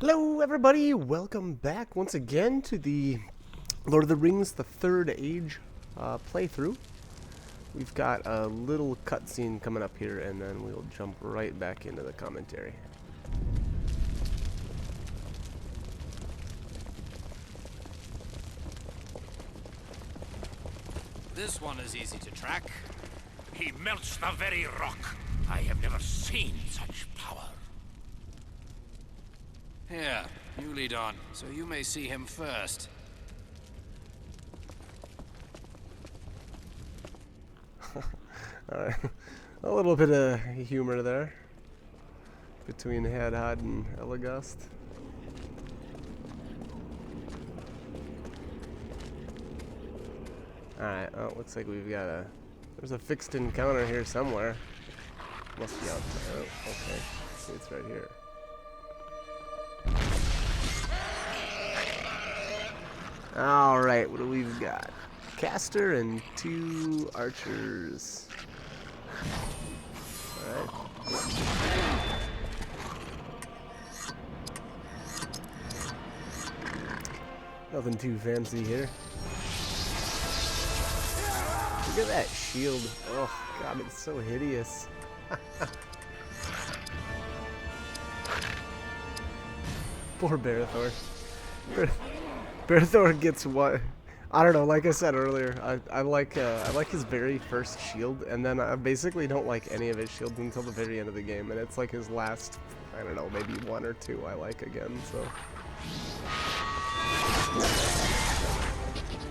Hello everybody, welcome back once again to the Lord of the Rings The Third Age playthrough. We've got a little cutscene coming up here and then we'll jump right back into the commentary. This one is easy to track. He melts the very rock. I have never seen such power. Here, you lead on, so you may see him first. Alright, a little bit of humor there between Hadhad and Elagast. Alright, well, it looks like we've got there's a fixed encounter here somewhere. Must be out there. Oh, okay. See, it's right here. Alright, what do we've got? Caster and 2 archers. Alright. Nothing too fancy here. Look at that shield. Oh god, it's so hideous. Poor Barethor. Barethor gets what? I don't know. Like I said earlier, I like his very first shield, and then I basically don't like any of his shields until the very end of the game, and it's like his last, I don't know, maybe 1 or 2 I like again. So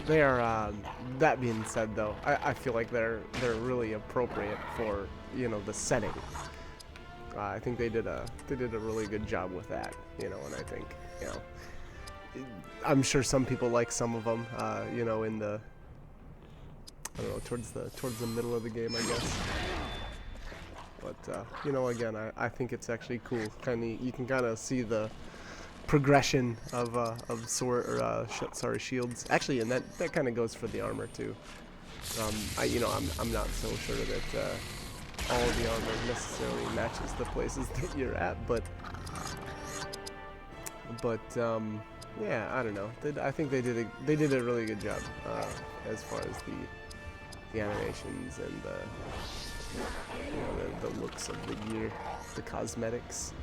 they are. That being said, though, I feel like they're really appropriate for the setting. I think they did a really good job with that, and I think I'm sure some people like some of them, in the I don't know towards the middle of the game, I guess. But again, I think it's actually cool. You can kind of see the progression of sword or shields. Actually, and that kind of goes for the armor too. I'm not so sure that all of the armor necessarily matches the places that you're at, but yeah, I don't know. I think they did a really good job as far as the animations and the looks of the gear, the cosmetics.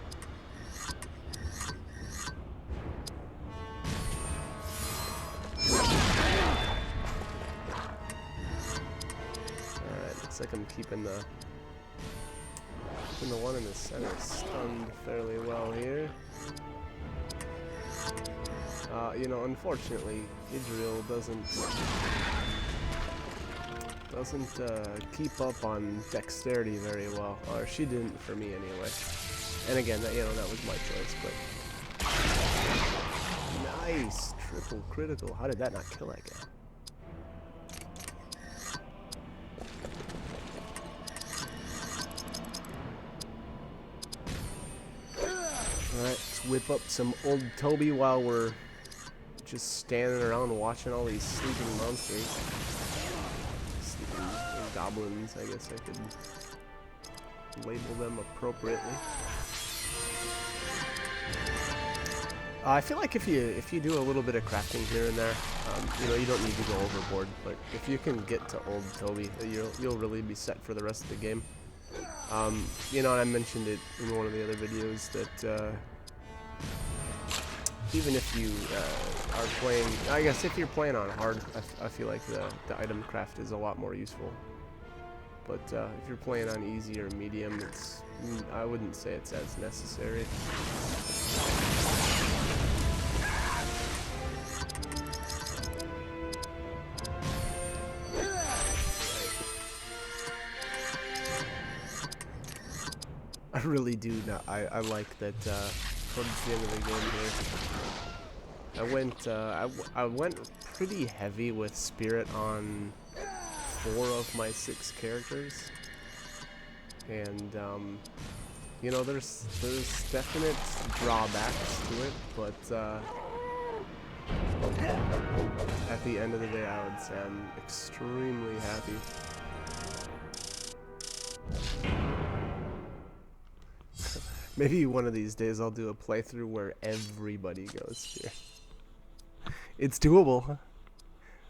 Alright, looks like I'm keeping the one in the center stunned fairly well here. Unfortunately, Idril doesn't keep up on dexterity very well, or she didn't for me anyway. And again, that was my choice, but nice triple critical. How did that not kill that guy? Alright, let's whip up some old Toby while we're just standing around watching all these sleeping monsters. Sleeping goblins, I guess I could label them appropriately. I feel like if you do a little bit of crafting here and there, you don't need to go overboard. But if you can get to old Toby, you'll really be set for the rest of the game. And I mentioned it in one of the other videos that even if you are playing, I guess if you're playing on hard, I feel like the item craft is a lot more useful. But if you're playing on easy or medium, I wouldn't say it's as necessary. I really do. I like that towards the end of the game here, I went pretty heavy with Spirit on 4 of my 6 characters, and there's definite drawbacks to it, but at the end of the day, I would say I'm extremely happy. Maybe one of these days I'll do a playthrough where everybody goes here. It's doable.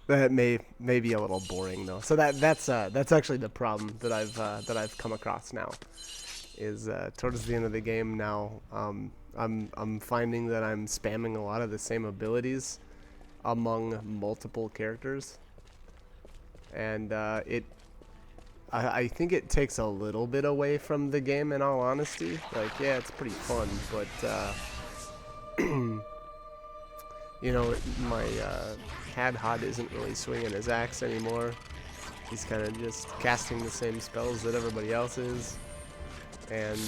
That may be a little boring though. So that's actually the problem that I've come across now. Is towards the end of the game now, I'm finding that I'm spamming a lot of the same abilities among multiple characters, and I think it takes a little bit away from the game, in all honesty. Like, yeah, it's pretty fun, but you know, my Hadhod isn't really swinging his axe anymore. He's kind of just casting the same spells that everybody else is. And,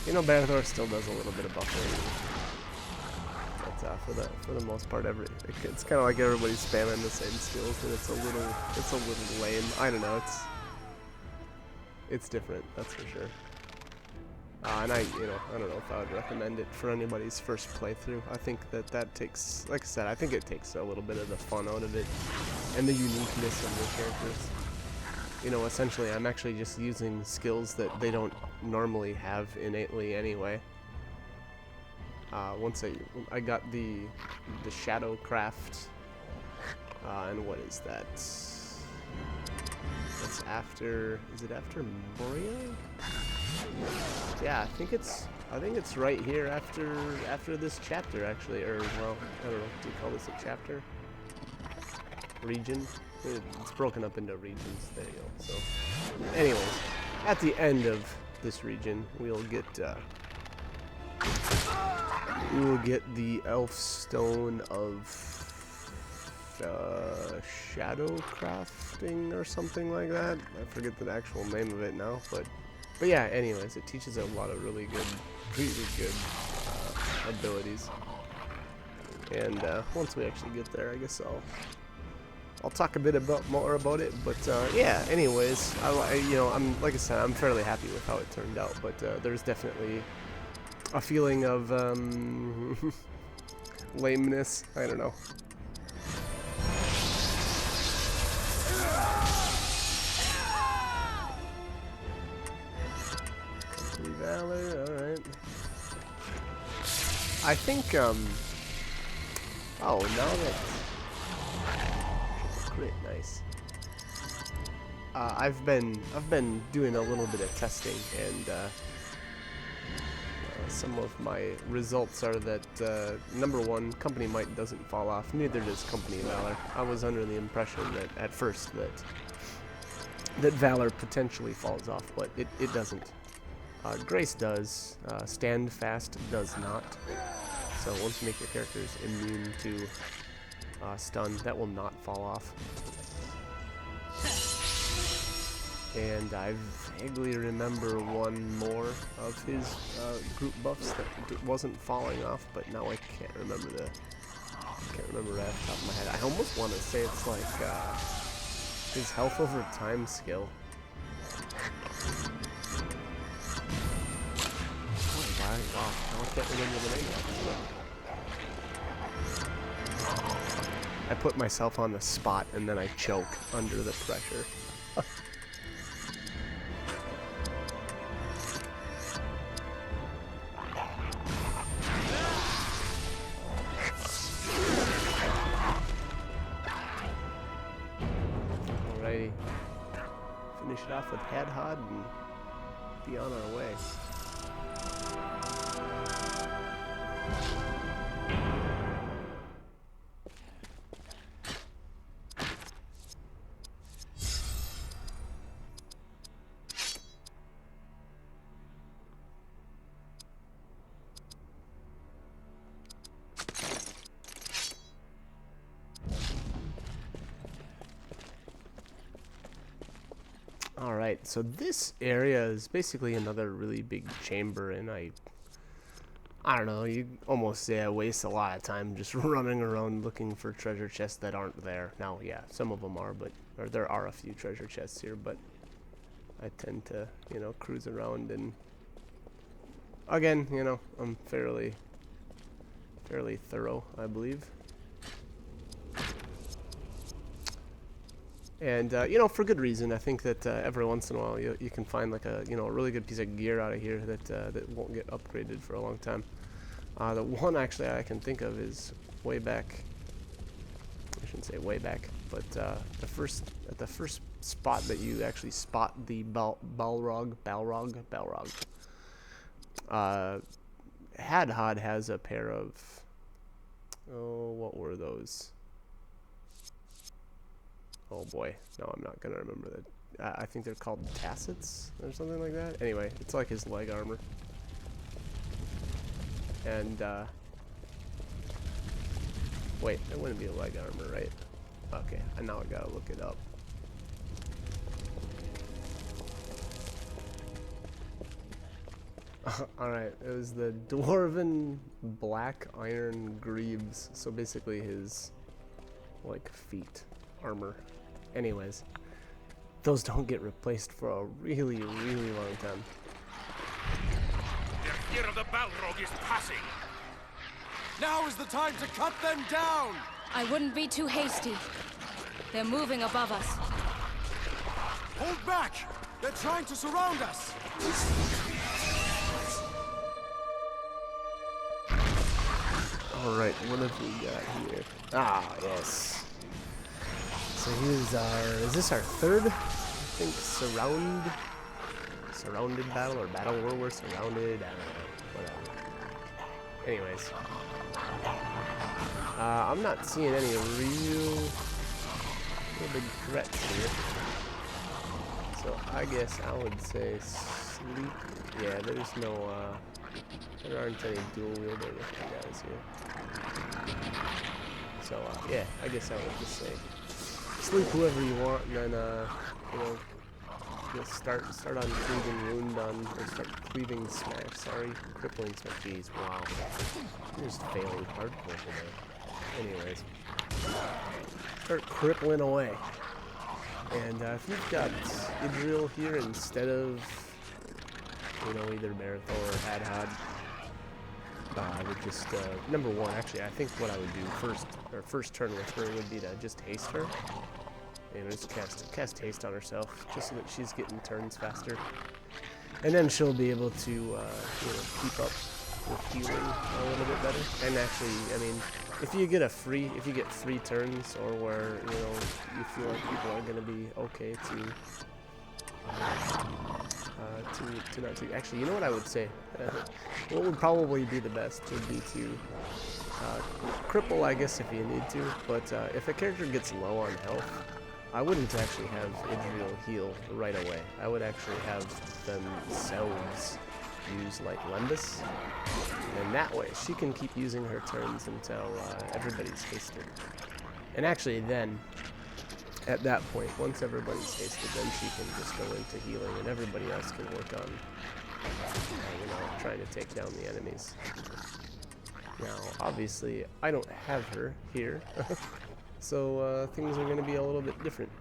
you know, Barathor still does a little bit of buffering. But for the most part, it's kind of like everybody's spamming the same skills, and it's a little lame. I don't know. It's different, that's for sure. And I don't know if I would recommend it for anybody's first playthrough. I think that takes, like I said, I think it takes a little bit of the fun out of it and the uniqueness of the characters. You know, essentially, I'm actually just using skills that they don't normally have innately anyway. Once I got the Shadowcraft, and what is that? That's after, is it after Moria? Yeah, I think it's right here after this chapter, actually, or, well, I don't know, do you call this a chapter? Region? It's broken up into regions. There you go. So, anyways, at the end of this region, we will get the Elf Stone of Shadow Crafting or something like that. I forget the actual name of it now, but yeah. Anyways, it teaches a lot of really good abilities. And once we actually get there, I guess I'll talk a bit more about it, but yeah. Anyways, I'm like I said, I'm fairly happy with how it turned out, but there's definitely a feeling of lameness. I don't know. Valor, all right. I think oh, now that. Crit, nice. I've been doing a little bit of testing, and some of my results are that number one, Company Might doesn't fall off. Neither does Company Valor. I was under the impression that at first that Valor potentially falls off, but it doesn't. Grace does. Stand Fast does not. So once you make your characters immune to stun, that will not fall off. And I vaguely remember one more of his group buffs that wasn't falling off, but now I can't remember right off the top of my head. I almost want to say it's like his health over time skill. Wow, now I can't remember the name of it. I put myself on the spot and then I choke under the pressure. Alrighty. Finish it off with Hadhod and be on our way. Alright, so this area is basically another really big chamber, and I don't know, you almost say I waste a lot of time just running around looking for treasure chests that aren't there. Now, yeah, some of them are, or there are a few treasure chests here, but I tend to, cruise around, and again, I'm fairly thorough, I believe. And you know, for good reason. I think that every once in a while you can find like a a really good piece of gear out of here that that won't get upgraded for a long time. The one actually I can think of is way back. I shouldn't say way back, but the first spot that you actually spot the Balrog. Hadhod has a pair of, oh, what were those? Oh boy, no, I'm not gonna remember that. I think they're called tassets or something like that. Anyway, it's like his leg armor. And wait, that wouldn't be a leg armor, right? Okay, now I gotta look it up. Alright, it was the Dwarven Black Iron Greaves. So basically his, like, feet armor. Anyways, those don't get replaced for a really, really long time. The fear of the Balrog is passing. Now is the time to cut them down! I wouldn't be too hasty. They're moving above us. Hold back! They're trying to surround us! Alright, what have we got here? Ah, yes. So here's our, is this our third? I think surrounded battle or battle where we're surrounded, I don't know, whatever. Anyways. I'm not seeing any real big threats here. So I guess I would say sleep. Yeah, there's no, there aren't any dual wielder guys here. So, yeah, I guess I would just say sleep whoever you want, and then, you know, just start on cleaving wound on, or start cleaving smash, sorry, crippling smash. Jeez, wow. You just failed hardcore today. Anyways, start crippling away. And if you've got Idril here instead of, you know, either Marathor or Hadhod, I would just, number one, actually, I think what I would do first turn with her would be to just haste her. You know, just cast haste on herself, just so that she's getting turns faster. And then she'll be able to, you know, keep up with healing a little bit better. And actually, I mean, if you get free turns, or where, you know, you feel like people are gonna be okay to not to, actually, you know what I would say? What would probably be the best would be to cripple, I guess, if you need to, but if a character gets low on health, I wouldn't actually have Idril heal right away. I would actually have themselves use, like, Lembas, and that way she can keep using her turns until everybody's hasted. And actually then, at that point, once everybody's hasted, then she can just go into healing, and everybody else can work on, you know, trying to take down the enemies. Now, obviously, I don't have her here, so things are going to be a little bit different.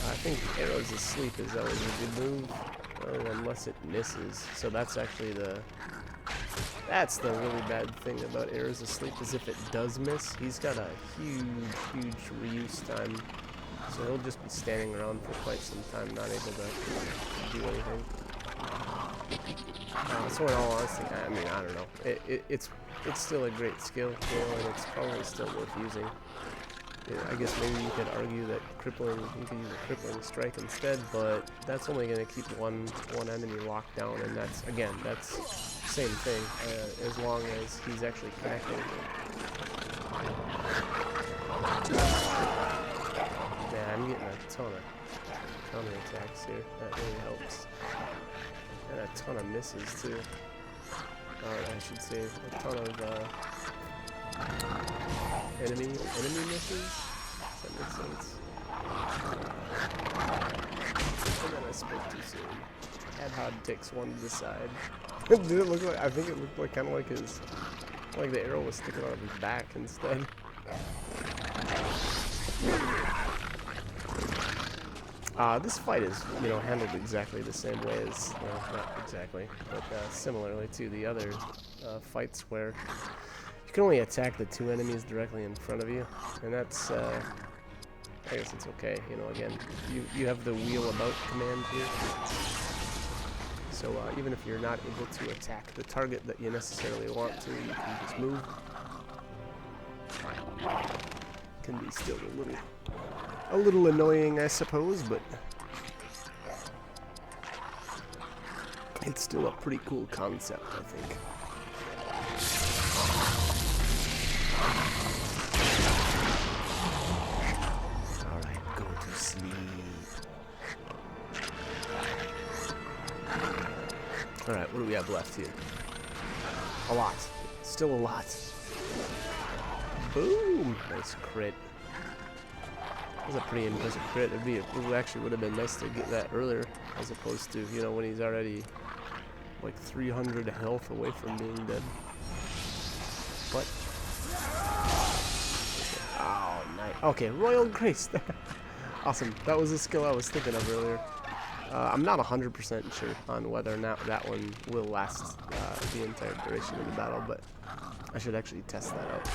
I think Arrows Asleep is always a good move, unless it misses. So that's actually that's the really bad thing about Arrows Asleep, is if it does miss, he's got a huge reuse time. So he'll just be standing around for quite some time, not able to do anything. So in all honesty, I mean, I don't know. It's still a great skill, you know, and it's probably still worth using. Yeah, I guess maybe you could argue that you could use a crippling strike instead, but that's only going to keep one enemy locked down, and that's same thing, as long as he's actually connecting. Yeah, I'm getting a ton of counterattacks here. That really helps. And a ton of misses too. Or I should say a ton of enemy misses. Does that make sense? And then I spoke too soon. Hadhod takes one to the side. Did it look like? I think it looked like kind of like the arrow was sticking out of his back instead. This fight is, you know, handled exactly the same way as, well, not exactly, but similarly to the other fights where you You can only attack the 2 enemies directly in front of you, and that's, I guess it's okay. You know, again, you have the wheel about command here. So even if you're not able to attack the target that you necessarily want to, you can just move. Can be still a little annoying, I suppose, but it's still a pretty cool concept, I think. Alright, go to sleep. Alright, what do we have left here? A lot. Still a lot. Boom! Nice crit. That was a pretty impressive crit. It actually would have been nice to get that earlier, as opposed to, you know, when he's already like 300 health away from being dead. But oh, nice. Okay, Royal Grace. Awesome. That was a skill I was thinking of earlier. I'm not 100% sure on whether or not that one will last the entire duration of the battle, but I should actually test that out.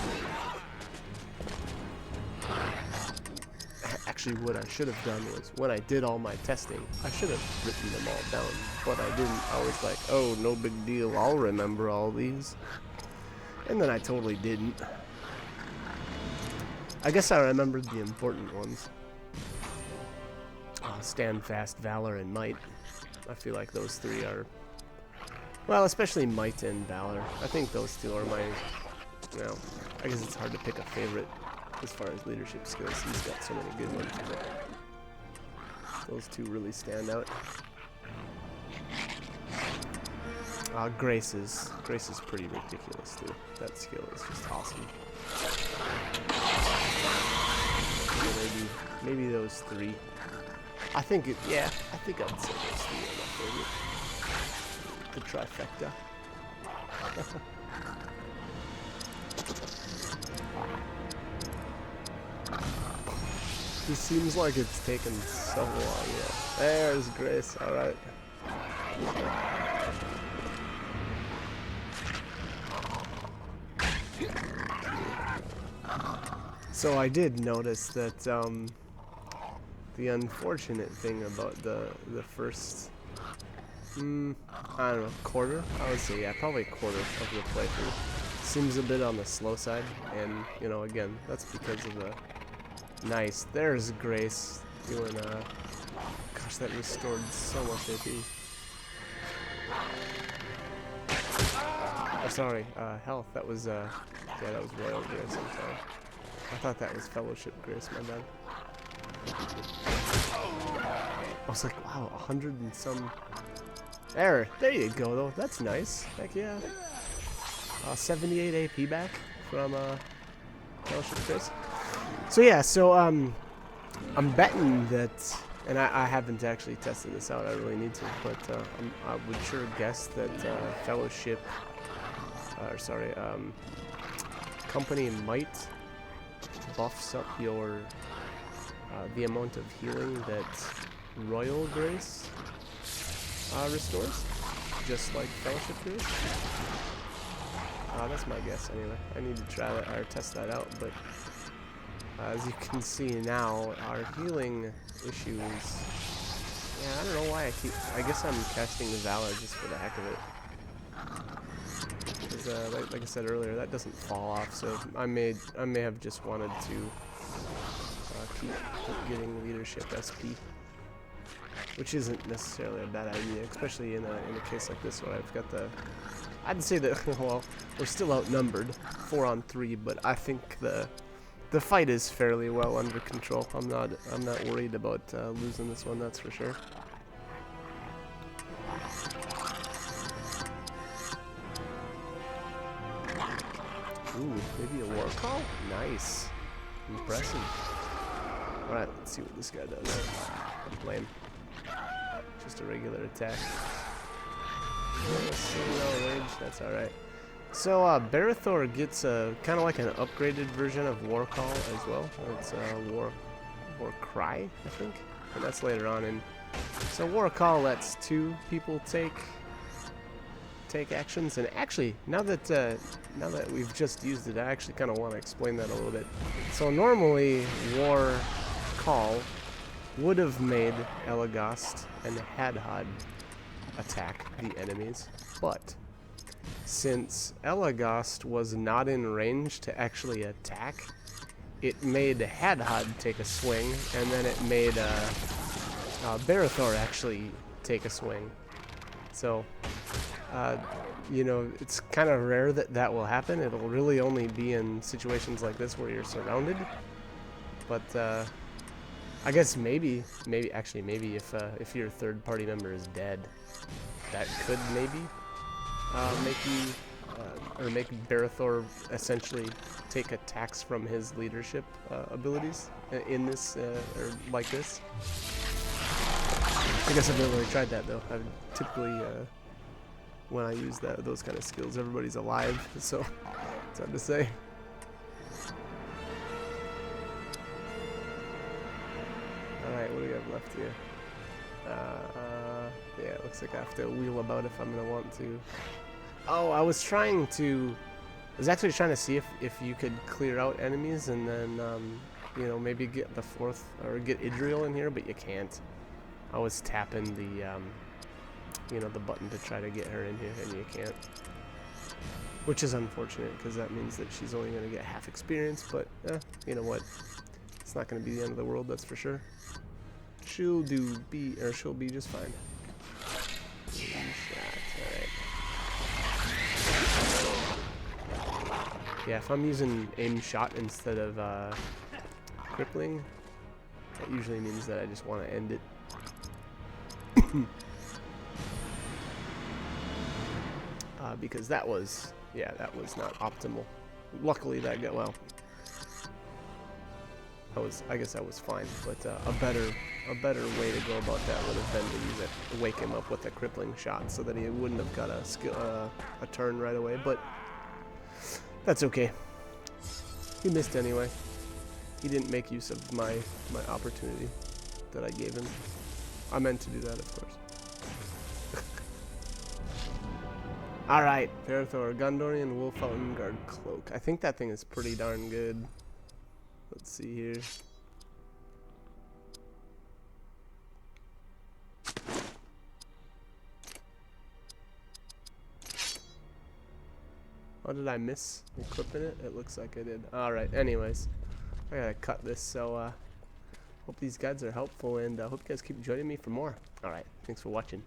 Actually, what I should have done was, when I did all my testing, I should have written them all down, but I didn't. I was like, oh, no big deal, I'll remember all these. And then I totally didn't. I guess I remembered the important ones. Stand Fast, Valor, and Might. I feel like those three are, well, especially Might and Valor. I think those two are my, you know, I guess it's hard to pick a favorite as far as leadership skills. He's got so many good ones. Those two really stand out. Grace is pretty ridiculous too. That skill is just awesome. So maybe those three. I think I'd say those three are my favorite. The trifecta. It seems like it's taken so long. Yeah. There's Grace. All right. So I did notice that the unfortunate thing about the first, I don't know, quarter? I would say, yeah, probably a quarter of the playthrough seems a bit on the slow side, and, you know, again, that's because of the, nice, there's Grace doing, gosh, that restored so much AP. Oh, sorry, health, that was, yeah, that was Royal Grace, I'm sorry. I thought that was Fellowship Grace, my bad. I was like, wow, 100 and some. There you go, though. That's nice. Heck yeah. 78 AP back from Fellowship Grace. So yeah, so I'm betting that, and I haven't actually tested this out. I really need to, but I would sure guess that Fellowship, Company Might buffs up your the amount of healing that Royal Grace restores, just like Fellowship Grace. That's my guess anyway. I need to try that or test that out, but as you can see now, our healing issues. Yeah, I don't know why I guess I'm casting the Valor just for the heck of it. Because, like I said earlier, that doesn't fall off, so I may have just wanted to keep getting leadership SP, which isn't necessarily a bad idea, especially in a case like this where I've got the. I'd say that well, we're still outnumbered, 4 on 3, but I think the fight is fairly well under control. I'm not worried about losing this one, that's for sure. Ooh, maybe a war call? Nice. Impressive. Alright, let's see what this guy does. Lame. Just a regular attack. No rage, that's alright. So, Barithor gets kind of like an upgraded version of War Call as well. It's War Cry, I think. And that's later on. And so War Call lets 2 people take take actions. And actually, now that we've just used it, I actually kind of want to explain that a little bit. So normally, War Call would have made Elagast and Hadhad attack the enemies, but since Elagast was not in range to actually attack, it made Hadhad take a swing, and then it made Barathor actually take a swing. So, you know, it's kind of rare that that will happen. It'll really only be in situations like this where you're surrounded. But I guess maybe if your third party member is dead, that could maybe make you or make Barathor essentially take attacks from his leadership abilities in this or like this. I guess I've never really tried that though. I've typically when I use those kind of skills, everybody's alive, so it's hard to say. Alright, what do we have left here? Yeah, it looks like I have to wheel about if I'm gonna want to. Oh, I was actually trying to see if you could clear out enemies and then, you know, maybe get the fourth, or get Idriel in here, but you can't. I was tapping the, you know, the button to try to get her in here, and you can't. Which is unfortunate, because that means that she's only going to get half experience, but, you know what? It's not going to be the end of the world, that's for sure. She'll be just fine. Alright. Yeah, if I'm using aim shot instead of crippling, that usually means that I just want to end it. Because that was not optimal. Luckily that got, well, I guess I was fine, but a better way to go about that would have been to use it, wake him up with a crippling shot so that he wouldn't have got a turn right away, but that's okay. He missed anyway. He didn't make use of my opportunity that I gave him. I meant to do that, of course. Alright, Barathor, Gondorian Wolffountain Guard Cloak. I think that thing is pretty darn good. Let's see here. Oh, did I miss equipping it? It looks like I did. Alright, anyways. I gotta cut this, so hope these guides are helpful, and hope you guys keep joining me for more. Alright, thanks for watching.